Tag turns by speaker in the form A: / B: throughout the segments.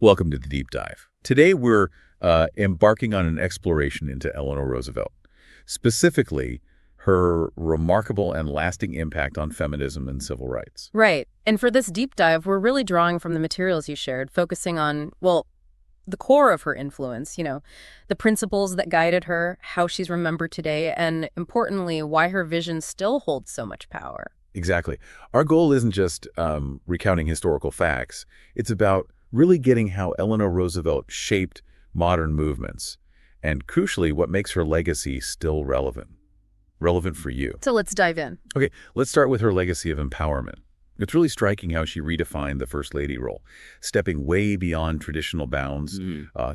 A: Welcome to the Deep Dive. Today we're embarking on an exploration into Eleanor Roosevelt, specifically her remarkable and lasting impact on feminism and civil rights.
B: Right. And for this deep dive, we're really drawing from the materials you shared, focusing on, well, the core of her influence, the principles that guided her, how she's remembered today, and importantly, why her vision still holds so much power.
A: Exactly. Our goal isn't just recounting historical facts. It's about really getting how Eleanor Roosevelt shaped modern movements, and crucially, what makes her legacy still relevant for you.
B: So let's dive in.
A: Okay, let's start with her legacy of empowerment. It's really striking how she redefined the First Lady role, stepping way beyond traditional bounds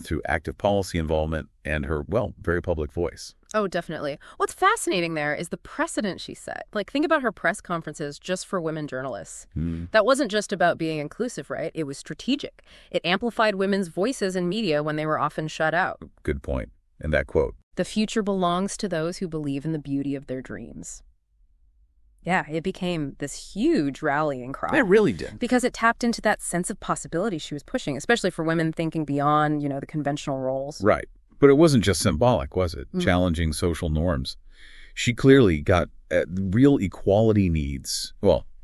A: through active policy involvement and her, very public voice.
B: Oh, definitely. What's fascinating there is the precedent she set. Think about her press conferences just for women journalists. That wasn't just about being inclusive, right? It was strategic. It amplified women's voices in media when they were often shut out.
A: Good point. And that quote.
B: The future belongs to those who believe in the beauty of their dreams. Yeah, it became this huge rallying cry.
A: It really did.
B: Because it tapped into that sense of possibility she was pushing, especially for women thinking beyond, the conventional roles.
A: Right. But it wasn't just symbolic, was it? Challenging social norms. She clearly got real equality needs,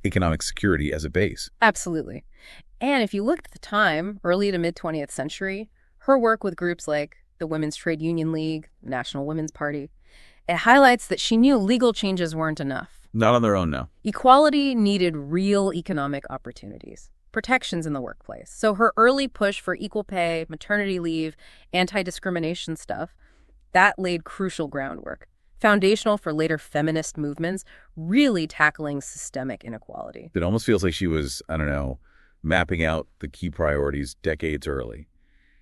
A: economic security as a base.
B: Absolutely. And if you look at the time, early to mid-20th century, her work with groups like the Women's Trade Union League, National Women's Party, it highlights that she knew legal changes weren't enough.
A: Not on their own, no.
B: Equality needed real economic opportunities, protections in the workplace. So her early push for equal pay, maternity leave, anti-discrimination stuff, that laid crucial groundwork, foundational for later feminist movements, really tackling systemic inequality.
A: It almost feels like she was, mapping out the key priorities decades early.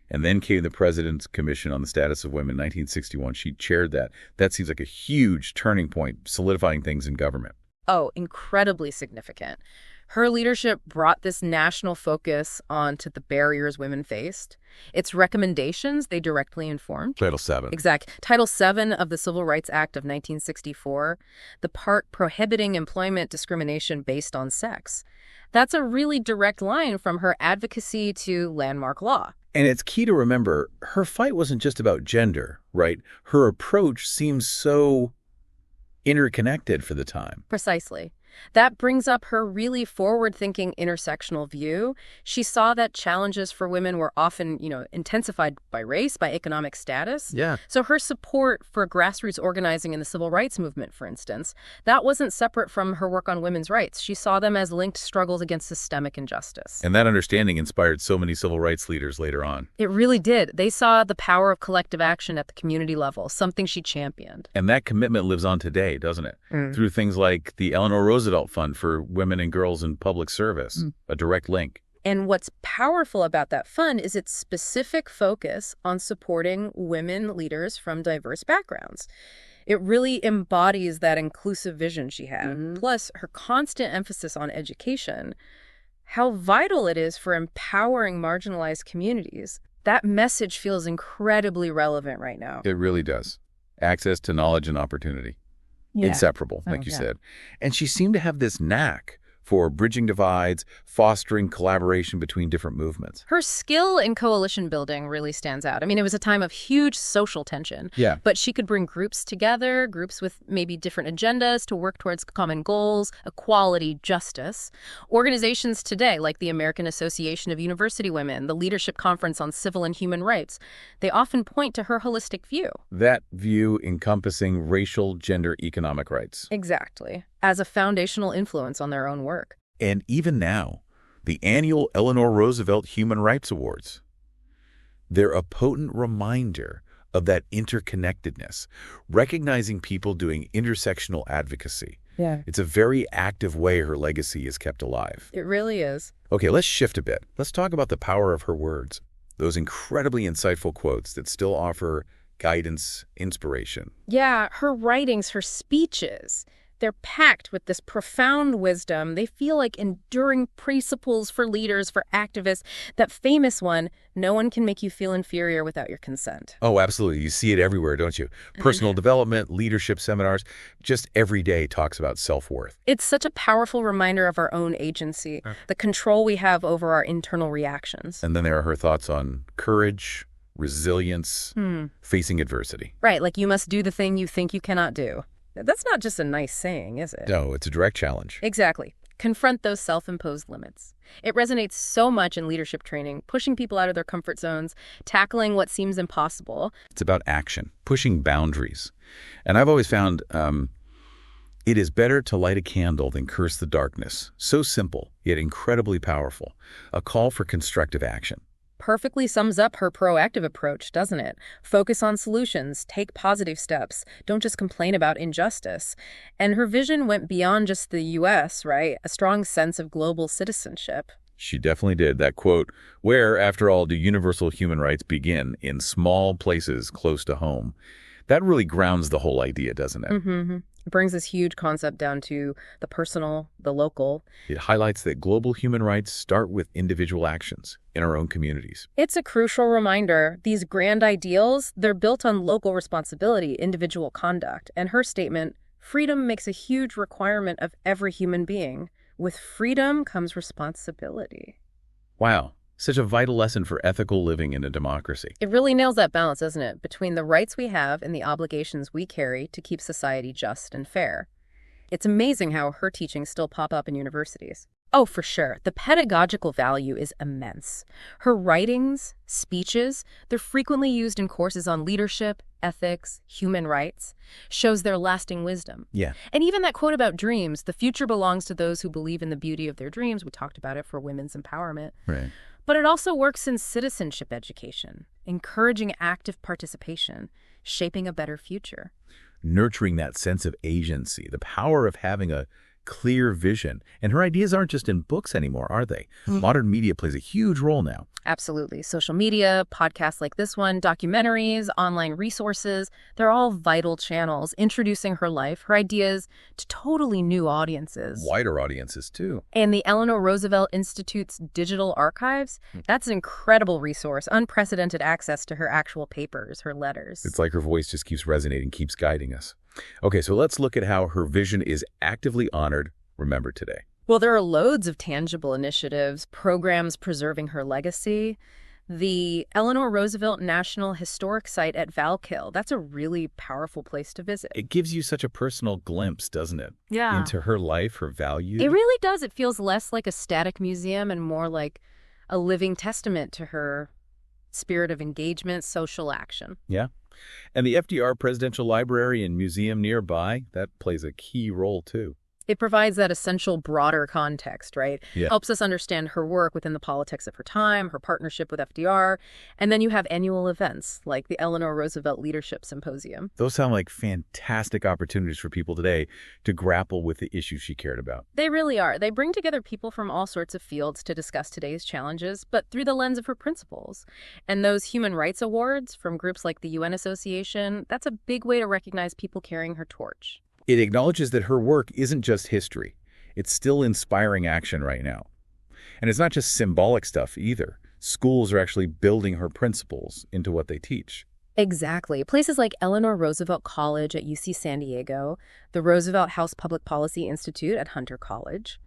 A: And then came the President's Commission on the Status of Women in 1961. She chaired that. That seems like a huge turning point, solidifying things in government.
B: Oh, incredibly significant. Her leadership brought this national focus onto the barriers women faced. Its recommendations, they directly informed.
A: Title VII.
B: Exactly. Title VII of the Civil Rights Act of 1964, the part prohibiting employment discrimination based on sex. That's a really direct line from her advocacy to landmark law.
A: And it's key to remember, her fight wasn't just about gender, right? Her approach seems so interconnected for the time.
B: Precisely. That brings up her really forward-thinking intersectional view. She saw that challenges for women were often, intensified by race, by economic status.
A: Yeah.
B: So her support for grassroots organizing in the civil rights movement, for instance, that wasn't separate from her work on women's rights. She saw them as linked struggles against systemic injustice.
A: And that understanding inspired so many civil rights leaders later on.
B: It really did. They saw the power of collective action at the community level, something she championed.
A: And that commitment lives on today, doesn't it? Through things like the Eleanor Roosevelt Fund for Women and Girls in Public Service, a direct link.
B: And what's powerful about that fund is its specific focus on supporting women leaders from diverse backgrounds. It really embodies that inclusive vision she had. Plus, her constant emphasis on education, how vital it is for empowering marginalized communities. That message feels incredibly relevant right now.
A: It really does. Access to knowledge and opportunity.
B: Yeah.
A: Inseparable, like you said. And she seemed to have this knack for bridging divides, fostering collaboration between different movements.
B: Her skill in coalition building really stands out. It was a time of huge social tension.
A: Yeah.
B: But she could bring groups together, groups with maybe different agendas to work towards common goals, equality, justice. Organizations today, like the American Association of University Women, the Leadership Conference on Civil and Human Rights, they often point to her holistic view.
A: That view encompassing racial, gender, economic rights.
B: Exactly. As a foundational influence on their own work.
A: And even now, the annual Eleanor Roosevelt Human Rights Awards, they're a potent reminder of that interconnectedness, recognizing people doing intersectional advocacy.
B: Yeah.
A: It's a very active way her legacy is kept alive.
B: It really is.
A: Okay, let's shift a bit. Let's talk about the power of her words, those incredibly insightful quotes that still offer guidance, inspiration.
B: Yeah, her writings, her speeches, They're packed with this profound wisdom. They feel like enduring principles for leaders, for activists. That famous one, no one can make you feel inferior without your consent.
A: Oh, absolutely. You see it everywhere, don't you? Personal development, leadership seminars, just every day talks about self-worth.
B: It's such a powerful reminder of our own agency, the control we have over our internal reactions.
A: And then there are her thoughts on courage, resilience, facing adversity.
B: Right, like you must do the thing you think you cannot do. That's not just a nice saying, is it?
A: No, it's a direct challenge.
B: Exactly. Confront those self-imposed limits. It resonates so much in leadership training, pushing people out of their comfort zones, tackling what seems impossible.
A: It's about action, pushing boundaries. And I've always found it is better to light a candle than curse the darkness. So simple, yet incredibly powerful. A call for constructive action.
B: Perfectly sums up her proactive approach, doesn't it? Focus on solutions, take positive steps, don't just complain about injustice. And her vision went beyond just the U.S., right? A strong sense of global citizenship.
A: She definitely did. That quote, where, after all, do universal human rights begin? In small places close to home. That really grounds the whole idea, doesn't it?
B: Mm-hmm. It brings this huge concept down to the personal, the local.
A: It highlights that global human rights start with individual actions in our own communities.
B: It's a crucial reminder. These grand ideals, they're built on local responsibility, individual conduct. And her statement, freedom makes a huge requirement of every human being. With freedom comes responsibility.
A: Wow. Such a vital lesson for ethical living in a democracy.
B: It really nails that balance, doesn't it, between the rights we have and the obligations we carry to keep society just and fair. It's amazing how her teachings still pop up in universities. Oh, for sure. The pedagogical value is immense. Her writings, speeches, they're frequently used in courses on leadership, ethics, human rights, shows their lasting wisdom.
A: Yeah.
B: And even that quote about dreams, the future belongs to those who believe in the beauty of their dreams. We talked about it for women's empowerment.
A: Right.
B: But it also works in citizenship education, encouraging active participation, shaping a better future.
A: Nurturing that sense of agency, the power of having a clear vision. And her ideas aren't just in books anymore, are they? Modern media plays a huge role now.
B: Absolutely. Social media, podcasts like this one, documentaries, online resources, they're all vital channels introducing her life, her ideas to totally new audiences.
A: Wider audiences, too.
B: And the Eleanor Roosevelt Institute's digital archives, that's an incredible resource, unprecedented access to her actual papers, her letters.
A: It's like her voice just keeps resonating, keeps guiding us. Okay, so let's look at how her vision is actively honored, remembered today.
B: Well, there are loads of tangible initiatives, programs preserving her legacy. The Eleanor Roosevelt National Historic Site at Val-Kill, that's a really powerful place to visit.
A: It gives you such a personal glimpse, doesn't it?
B: Yeah.
A: Into her life, her values.
B: It really does. It feels less like a static museum and more like a living testament to her spirit of engagement, social action.
A: Yeah. And the FDR Presidential Library and Museum nearby, that plays a key role, too.
B: It provides that essential broader context, right?
A: Yeah.
B: Helps us understand her work within the politics of her time, her partnership with FDR. And then you have annual events like the Eleanor Roosevelt Leadership Symposium.
A: Those sound like fantastic opportunities for people today to grapple with the issues she cared about.
B: They really are. They bring together people from all sorts of fields to discuss today's challenges, but through the lens of her principles. And those human rights awards from groups like the UN Association, that's a big way to recognize people carrying her torch.
A: It acknowledges that her work isn't just history. It's still inspiring action right now. And it's not just symbolic stuff either. Schools are actually building her principles into what they teach.
B: Exactly. Places like Eleanor Roosevelt College at UC San Diego, the Roosevelt House Public Policy Institute at Hunter College.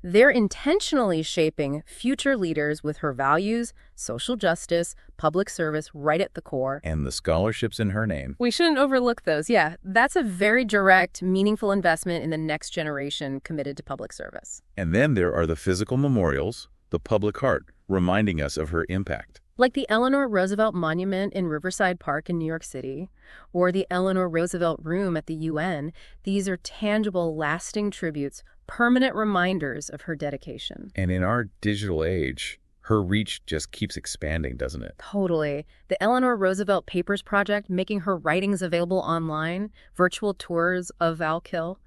B: They're intentionally shaping future leaders with her values, social justice, public service right at the core.
A: And the scholarships in her name.
B: We shouldn't overlook those. Yeah, that's a very direct, meaningful investment in the next generation committed to public service.
A: And then there are the physical memorials, the public art, reminding us of her impact.
B: Like the Eleanor Roosevelt Monument in Riverside Park in New York City, or the Eleanor Roosevelt Room at the UN, these are tangible, lasting tributes, permanent reminders of her dedication.
A: And in our digital age, her reach just keeps expanding, doesn't it?
B: Totally. The Eleanor Roosevelt Papers Project, making her writings available online, virtual tours of Val-Kill,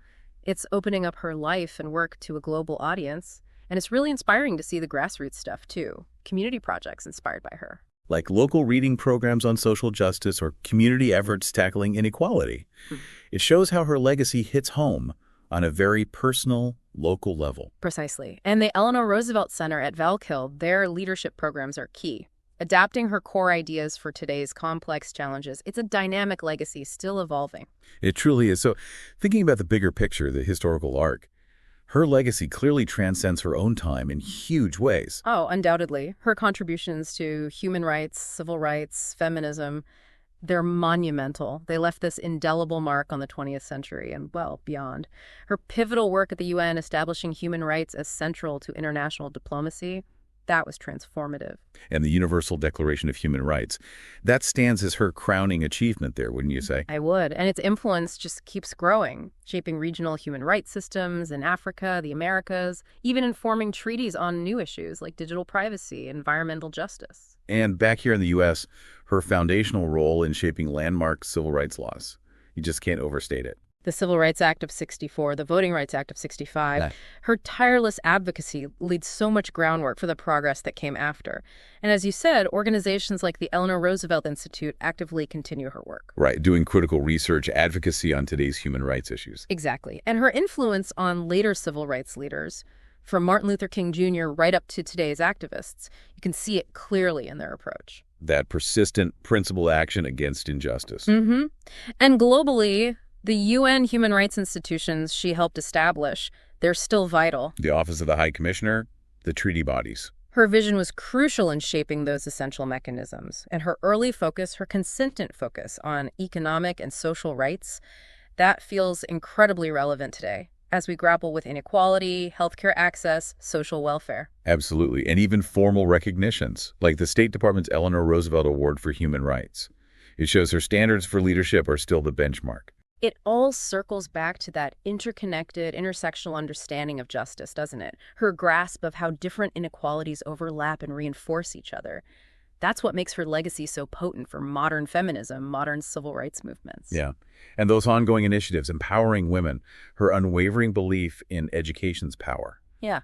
B: it's opening up her life and work to a global audience. And it's really inspiring to see the grassroots stuff, too. Community projects inspired by her.
A: Like local reading programs on social justice or community efforts tackling inequality. It shows how her legacy hits home, on a very personal, local level.
B: Precisely. And the Eleanor Roosevelt Center at Val-Kill, their leadership programs are key. Adapting her core ideas for today's complex challenges, it's a dynamic legacy still evolving.
A: It truly is. So thinking about the bigger picture, the historical arc, her legacy clearly transcends her own time in huge ways.
B: Oh, undoubtedly. Her contributions to human rights, civil rights, feminism, they're monumental. They left this indelible mark on the 20th century and, well, beyond. Her pivotal work at the UN establishing human rights as central to international diplomacy, that was transformative.
A: And the Universal Declaration of Human Rights, that stands as her crowning achievement there, wouldn't you say?
B: I would. And its influence just keeps growing, shaping regional human rights systems in Africa, the Americas, even informing treaties on new issues like digital privacy, environmental justice.
A: And back here in the U.S., her foundational role in shaping landmark civil rights laws. You just can't overstate it.
B: The Civil Rights Act of '64, the Voting Rights Act of '65, her tireless advocacy leads so much groundwork for the progress that came after. And as you said, organizations like the Eleanor Roosevelt Institute actively continue her work.
A: Right, doing critical research, advocacy on today's human rights issues.
B: Exactly. And her influence on later civil rights leaders, from Martin Luther King Jr. right up to today's activists, you can see it clearly in their approach.
A: That persistent, principled action against injustice.
B: Mm-hmm. And globally, the UN human rights institutions she helped establish, they're still vital.
A: The Office of the High Commissioner, the treaty bodies.
B: Her vision was crucial in shaping those essential mechanisms, and her early focus, her consistent focus on economic and social rights, that feels incredibly relevant today as we grapple with inequality, healthcare access, social welfare.
A: Absolutely, and even formal recognitions, like the State Department's Eleanor Roosevelt Award for Human Rights. It shows her standards for leadership are still the benchmark.
B: It all circles back to that interconnected, intersectional understanding of justice, doesn't it? Her grasp of how different inequalities overlap and reinforce each other. That's what makes her legacy so potent for modern feminism, modern civil rights movements.
A: Yeah. And those ongoing initiatives, empowering women, her unwavering belief in education's power.
B: Yeah.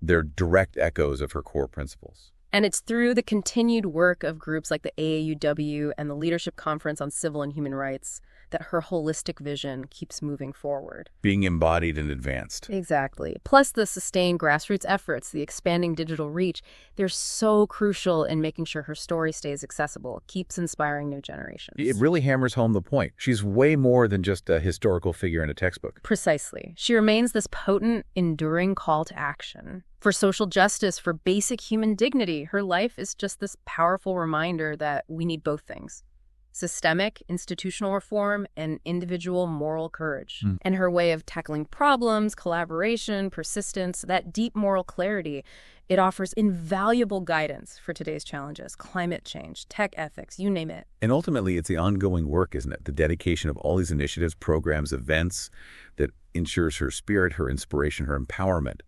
A: They're direct echoes of her core principles.
B: And it's through the continued work of groups like the AAUW and the Leadership Conference on Civil and Human Rights that her holistic vision keeps moving forward.
A: Being embodied and advanced.
B: Exactly. Plus the sustained grassroots efforts, the expanding digital reach, they're so crucial in making sure her story stays accessible, keeps inspiring new generations.
A: It really hammers home the point. She's way more than just a historical figure in a textbook.
B: Precisely. She remains this potent, enduring call to action. For social justice, for basic human dignity, her life is just this powerful reminder that we need both things. Systemic, institutional reform, and individual moral courage. And her way of tackling problems, collaboration, persistence, that deep moral clarity, it offers invaluable guidance for today's challenges, climate change, tech ethics, you name it.
A: And ultimately, it's the ongoing work, isn't it? The dedication of all these initiatives, programs, events that ensures her spirit, her inspiration, her empowerment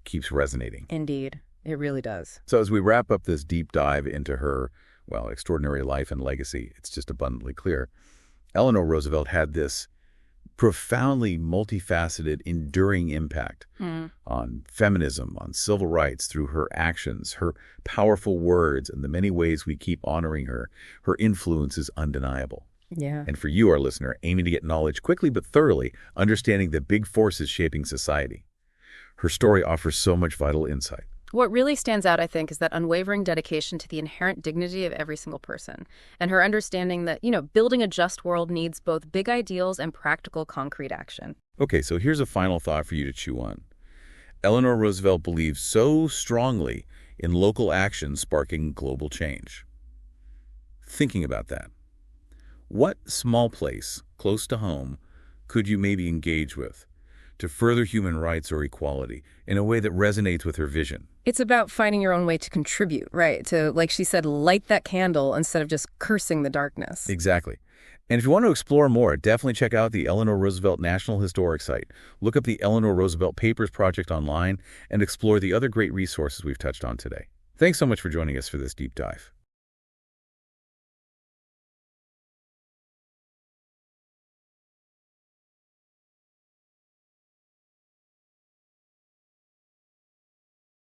A: keeps resonating.
B: Indeed, it really does.
A: So as we wrap up this deep dive into her, well, extraordinary life and legacy, it's just abundantly clear. Eleanor Roosevelt had this profoundly multifaceted, enduring impact on feminism, on civil rights through her actions, her powerful words, and the many ways we keep honoring her. Her influence is undeniable.
B: Yeah.
A: And for you, our listener, aiming to get knowledge quickly but thoroughly, understanding the big forces shaping society. Her story offers so much vital insight.
B: What really stands out, I think, is that unwavering dedication to the inherent dignity of every single person, and her understanding that, building a just world needs both big ideals and practical, concrete action.
A: Okay, so here's a final thought for you to chew on. Eleanor Roosevelt believed so strongly in local action sparking global change. Thinking about that, what small place close to home could you maybe engage with to further human rights or equality in a way that resonates with her vision?
B: It's about finding your own way to contribute, right? To, like she said, light that candle instead of just cursing the darkness.
A: Exactly. And if you want to explore more, definitely check out the Eleanor Roosevelt National Historic Site. Look up the Eleanor Roosevelt Papers Project online and explore the other great resources we've touched on today. Thanks so much for joining us for this deep dive.